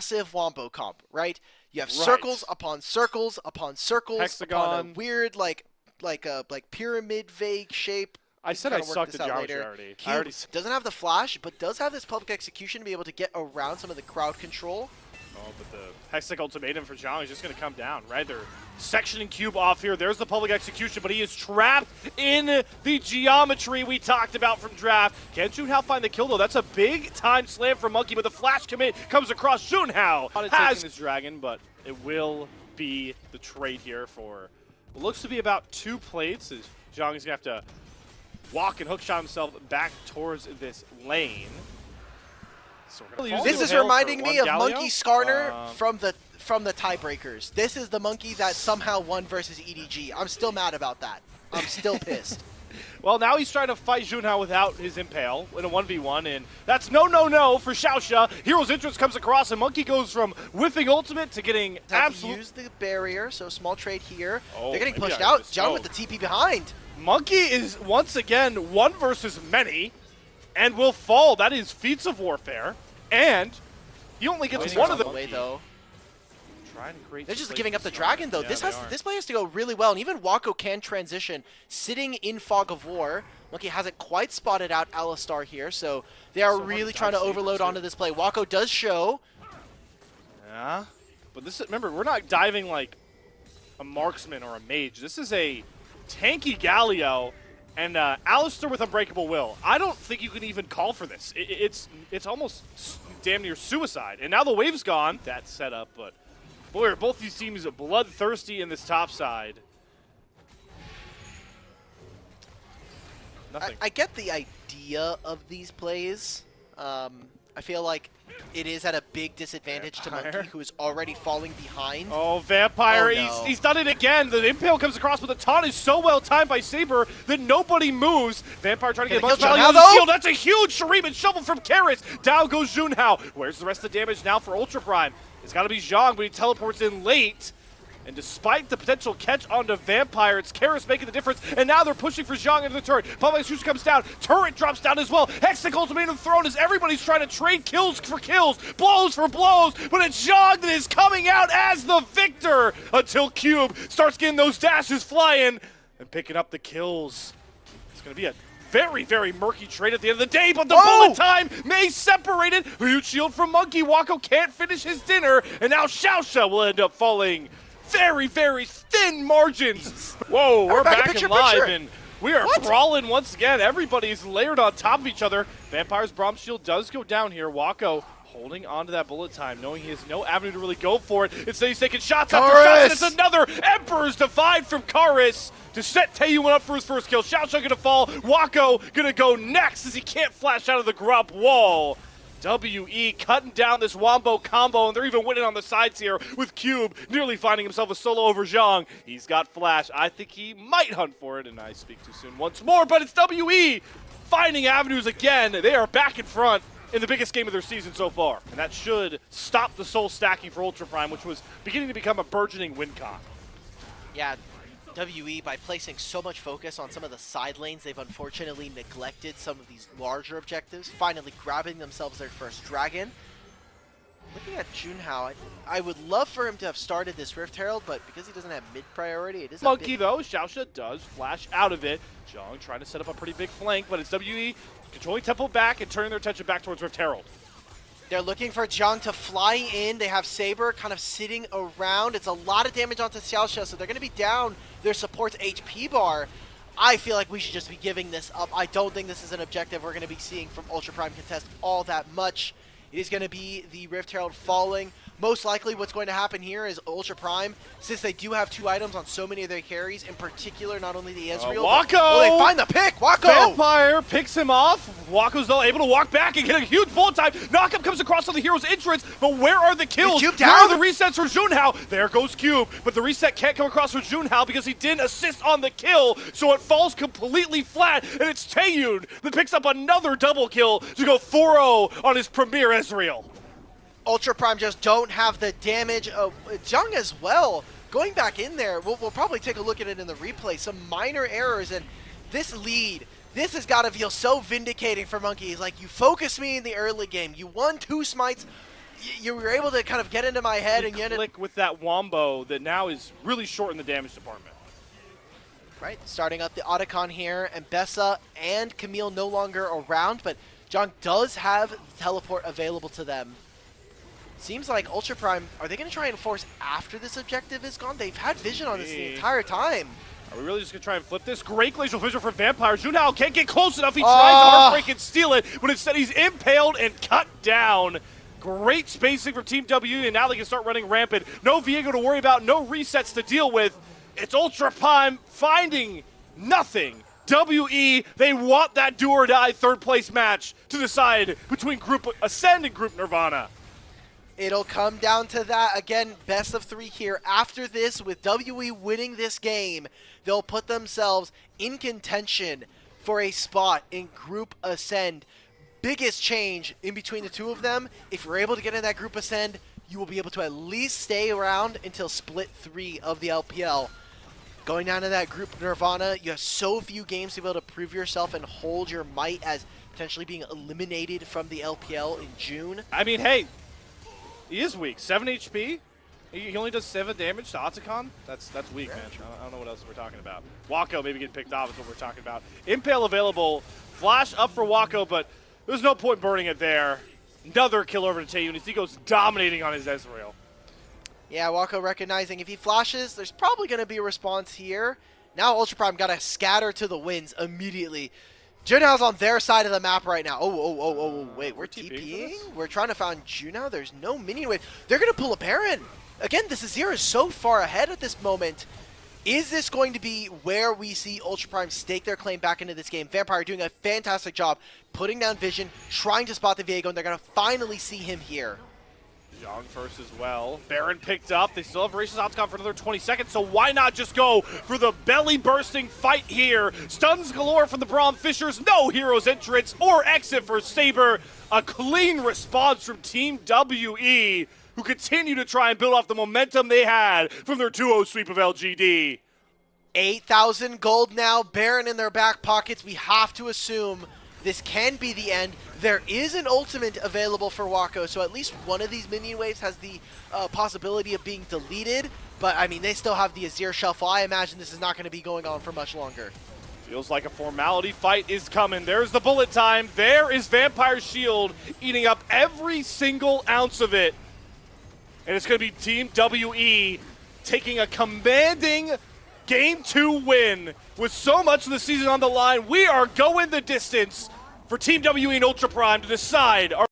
massive wombo comp, right? You have circles upon circles upon circles Hexagon. upon a weird like pyramid vague shape. I said I sucked at geometry already. Cube doesn't have the flash, but does have this public execution to be able to get around some of the crowd control. Oh, but the Hextech ultimatum for Zhang is just going to come down, right? They're sectioning Cube off here. There's the public execution, but he is trapped in the geometry we talked about from draft. Can Junhao find the kill, though? That's a big-time slam for Monkey, but the flash commit comes across Junhao. Not taking this dragon, but it will be the trade here for what looks to be about 2 plates, as Zhang is going to have to walk and hookshot himself back towards this lane. So this is reminding me of Monkey Skarner from the tiebreakers. This is the Monkey that somehow won versus EDG. I'm still mad about that. I'm still pissed. Well, now he's trying to fight Junhao without his Impale in a 1v1, and that's no for Xiaoxia. Hero's Entrance comes across, and Monkey goes from whiffing ultimate to getting absolute. Use the barrier, so small trade here. Oh, they're getting pushed out. Zhang with the TP behind. Monkey is once again 1 versus many, and will fall. That is feats of warfare, and he only gets one of them. Though. They're just giving up the dragon, though. Yeah, this play has to go really well, and even Wako can transition. Sitting in Fog of War, Monkey hasn't quite spotted out Alistar here, so they are really trying to overload onto this play. Wako does show. Yeah, but this remember, we're not diving like a marksman or a mage. This is a tanky Galio and Alistar with Unbreakable Will. I don't think you can even call for this. It's almost damn near suicide. And now the wave's gone. That setup, but boy, are both these teams bloodthirsty in this top side. Nothing. I get the idea of these plays. I feel like it is at a big disadvantage to Monkey, who is already falling behind. Oh, Vampire, oh, no. he's done it again. The Impale comes across, but the taunt is so well timed by Saber that nobody moves. Vampire trying to get a bunch of value on the shield. That's a huge Shuriken shovel from Karis. Down goes Junhao. Where's the rest of the damage now for Ultra Prime? It's got to be Zhang, but he teleports in late. And despite the potential catch onto Vampire, it's Karis making the difference. And now they're pushing for Zhang into the turret. Public execution comes down. Turret drops down as well. Hextech ultimatum thrown as everybody's trying to trade kills for kills, blows for blows. But it's Zhang that is coming out as the victor until Cube starts getting those dashes flying and picking up the kills. It's going to be a very murky trade at the end of the day, but the bullet time may separate it. Huge shield from Monkey. Wako can't finish his dinner, and now Xiaoxia will end up falling. Very thin margins. Whoa, we're back and live, and we are brawling once again. Everybody's layered on top of each other. Vampire's Braum shield does go down here. Wako holding on to that bullet time, knowing he has no avenue to really go for it. Instead, he's taking shots after shots, and it's another Emperor's Divide from Karis to set Taeyuan up for his first kill. Xiaoxia gonna fall. Wako gonna go next as he can't flash out of the grub wall. WE cutting down this Wombo combo, and they're even winning on the sides here with Cube nearly finding himself a solo over Zhang. He's got flash. I think he might hunt for it, and I speak too soon once more, but it's WE finding avenues again. They are back in front in the biggest game of their season so far, and that should stop the soul stacking for Ultra Prime, which was beginning to become a burgeoning win con. Yeah, WE, by placing so much focus on some of the side lanes, they've unfortunately neglected some of these larger objectives, finally grabbing themselves their first dragon. Looking at Junhao, I would love for him to have started this Rift Herald, but because he doesn't have mid-priority, it is Monkey, though, Xiaoxia does flash out of it. Zhang trying to set up a pretty big flank, but it's WE controlling tempo back and turning their attention back towards Rift Herald. They're looking for Zhang to fly in. They have Saber kind of sitting around. It's a lot of damage onto Xiaoxia, so they're going to be down their support's HP bar. I feel like we should just be giving this up. I don't think this is an objective we're going to be seeing from Ultra Prime Contest all that much. It is going to be the Rift Herald falling. Most likely what's going to happen here is Ultra Prime, since they do have 2 items on so many of their carries, in particular not only the Ezreal, Wako! Oh, they find the pick! Wako! Vampire picks him off. Wako's though able to walk back and get a huge bullet time. Knockup comes across on the hero's entrance, but where are the kills? Cube Where down? are the resets for Junhao? There goes Cube, but the reset can't come across for Junhao because he didn't assist on the kill, so it falls completely flat, and it's Taeyuan that picks up another double kill to go 4-0 on his premier Ezreal. Ultra Prime just don't have the damage. Zhang as well, going back in there, we'll probably take a look at it in the replay. Some minor errors, and this lead, this has got to feel so vindicating for Monkey. He's like, you focused me in the early game. You won 2 smites. You were able to kind of get into my head and get it. Click with that wombo that now is really short in the damage department. Right, starting up the Otacon here, and Bessa and Camille no longer around, but John does have teleport available to them. Seems like Ultra Prime, are they going to try and force after this objective is gone? They've had vision on this the entire time. Are we really just going to try and flip this? Great glacial vision for Vampire. Junhao can't get close enough. He tries to heartbreak and steal it, but instead he's impaled and cut down. Great spacing from Team W, and now they can start running rampant. No Viego to worry about, no resets to deal with. It's Ultra Prime finding nothing. WE, they want that do or die third place match to decide between Group Ascend and Group Nirvana. It'll come down to that. Again, best of 3 here. After this, with WE winning this game, they'll put themselves in contention for a spot in Group Ascend. Biggest change in between the two of them, if you're able to get in that Group Ascend, you will be able to at least stay around until Split 3 of the LPL. Going down to that Group Nirvana, you have so few games to be able to prove yourself and hold your might as potentially being eliminated from the LPL in June. I mean, hey, he is weak. 7 HP. He only does 7 damage to Otacon. That's weak, man. I don't know what else we're talking about. Wako maybe getting picked off is what we're talking about. Impale available. Flash up for Wako, but there's no point burning it there. Another kill over to Taeyun as he goes dominating on his Ezreal. Yeah, Wako recognizing if he flashes, there's probably going to be a response here. Now Ultra Prime got to scatter to the winds immediately. Junhao's on their side of the map right now. Wait, we're TPing? We're trying to find Junhao. There's no minion wave. They're going to pull a Baron. Again, this Azir is so far ahead at this moment. Is this going to be where we see Ultra Prime stake their claim back into this game? Vampire doing a fantastic job putting down vision, trying to spot the Viego, and they're going to finally see him here. Zhang first as well. Baron picked up. They still have Voracious Otacon for another 20 seconds, so why not just go for the belly-bursting fight here? Stuns galore from the Braum Fishers. No heroes entrance or exit for Saber. A clean response from Team WE, who continue to try and build off the momentum they had from their 2-0 sweep of LGD. 8,000 gold now, Baron in their back pockets. We have to assume this can be the end. There is an ultimate available for Wako, so at least one of these minion waves has the possibility of being deleted. But, I mean, they still have the Azir Shuffle. I imagine this is not going to be going on for much longer. Feels like a formality fight is coming. There's the bullet time. There is Vampire's shield eating up every single ounce of it. And it's going to be Team WE taking a commanding Game 2 win. With so much of the season on the line, we are going the distance for Team WE and Ultra Prime to decide our